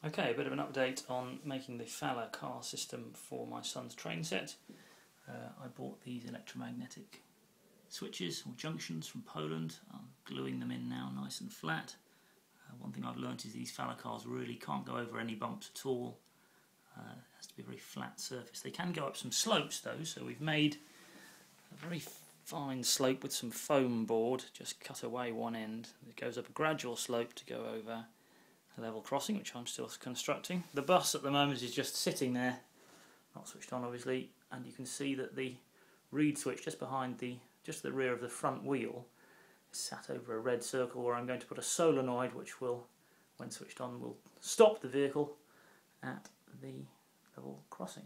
Okay, a bit of an update on making the Fowler car system for my son's train set. I bought these electromagnetic switches or junctions from Poland. I'm gluing them in now nice and flat. One thing I've learnt is these Fowler cars really can't go over any bumps at all. It has to be a very flat surface. They can go up some slopes though, so we've made a very fine slope with some foam board, just cut away one end. It goes up a gradual slope to go over a level crossing, which I'm still constructing. The bus at the moment is just sitting there, not switched on obviously, and you can see that the reed switch just behind the rear of the front wheel is sat over a red circle where I'm going to put a solenoid which will, when switched on, will stop the vehicle at the level crossing.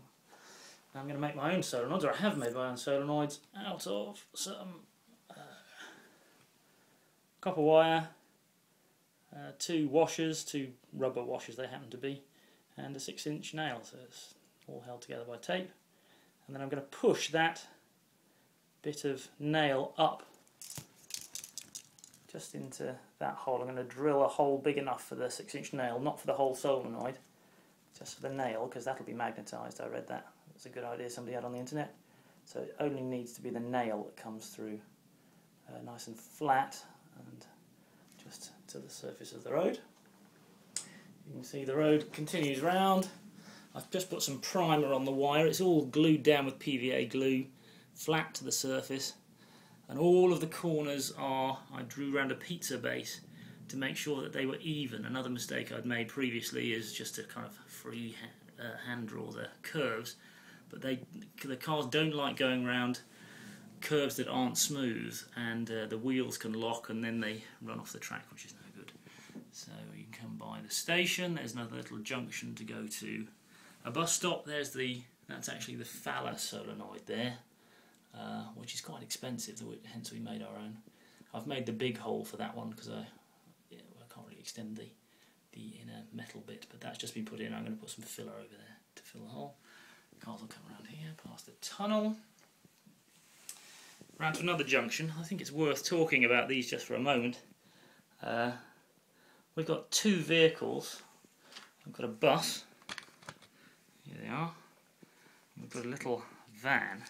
Now I'm going to make my own solenoids, or I have made my own solenoids out of some copper wire, two washers, two rubber washers they happen to be, and a 6-inch nail, so it's all held together by tape. And then I'm going to push that bit of nail up just into that hole. I'm going to drill a hole big enough for the 6-inch nail, not for the whole solenoid, just for the nail, because that'll be magnetised. I read that. It's a good idea somebody had on the internet. So it only needs to be the nail that comes through nice and flat and just to the surface of the road. You can see the road continues round. I've just put some primer on the wire. It's all glued down with PVA glue, flat to the surface, and all of the corners I drew around a pizza base to make sure that they were even. Another mistake I'd made previously is just to kind of free hand draw the curves, but the cars don't like going around curves that aren't smooth, and the wheels can lock and then they run off the track, which is no good. So you can come by the station. There's another little junction to go to a bus stop. That's actually the Fowler solenoid there, which is quite expensive, hence we made our own. I've made the big hole for that one because I can't really extend the inner metal bit, but that's just been put in. I'm going to put some filler over there to fill the hole. The cars will come around here, past the tunnel. Round to another junction. I think it's worth talking about these just for a moment. We've got two vehicles. We've got a bus. Here they are. We've got a little van.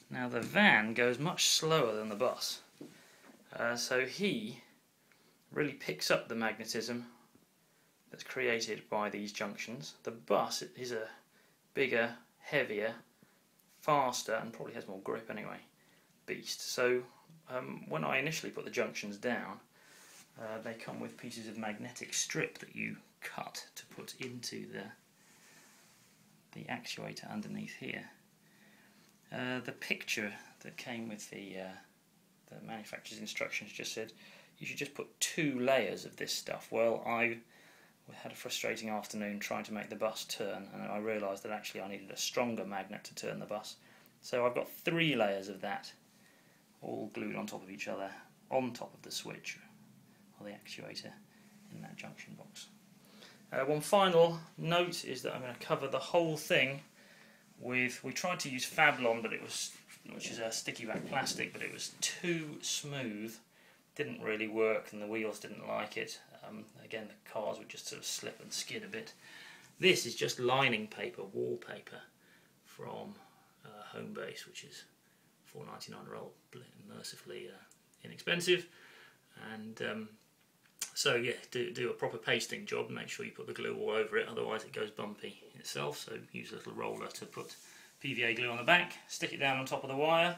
Now the van goes much slower than the bus. So he really picks up the magnetism that's created by these junctions. The bus is a bigger, heavier, faster, and probably has more grip anyway, beast. So when I initially put the junctions down, they come with pieces of magnetic strip that you cut to put into the actuator underneath here. The picture that came with the manufacturer's instructions just said you should just put 2 layers of this stuff. Well, I had a frustrating afternoon trying to make the bus turn, and I realised that actually I needed a stronger magnet to turn the bus. So I've got 3 layers of that, all glued on top of each other, on top of the switch or the actuator in that junction box. One final note is that I'm going to cover the whole thing with, we tried to use Fablon, which is a sticky back plastic, but it was too smooth, didn't really work, and the wheels didn't like it. Again, the cars would just sort of slip and skid a bit. This is just lining paper, wallpaper from Homebase, which is $4.99 roll, mercifully inexpensive. And so yeah, do a proper pasting job, make sure you put the glue all over it, otherwise it goes bumpy itself. So use a little roller to put PVA glue on the back, stick it down on top of the wire,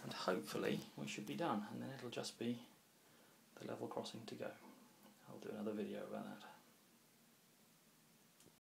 and hopefully we should be done, and then it'll just be the level crossing to go. I'll do another video about that.